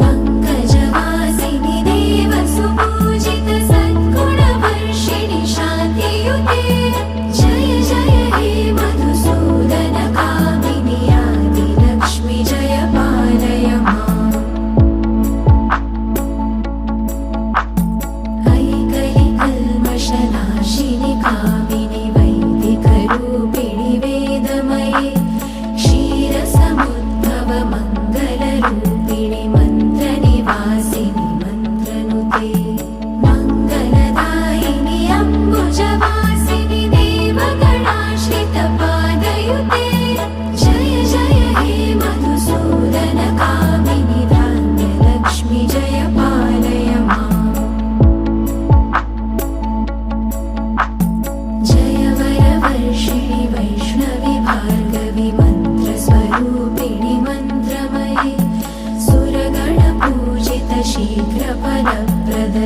पङ्कजवासिनि देवसुपूजित सद्गुणवर्षिणि शान्तियुते जय जय हे मधुसूदन कामिनि आदिलक्ष्मि जय पालय माम् ऐकलिकल्मषनाशिनि कामिनि वैदिकरूपिणि वेदमये क्षीरसमुद्भव मङ्गलरूपिणि मन्त्रनिवासिनि मन्त्रनुते मङ्गलदायिनि अम्बुजवासिनि देवगणाश्रितपादयुते जय जय हे मधुसूदन कामिनि धान्यलक्ष्मि जय पालय माम् जय वरवर्षिणि वैष्णवि भार्गवि मन्त्रस्वरूपिणि मन्त्रमये सुरगणपूजित शीघ्रफलप्रद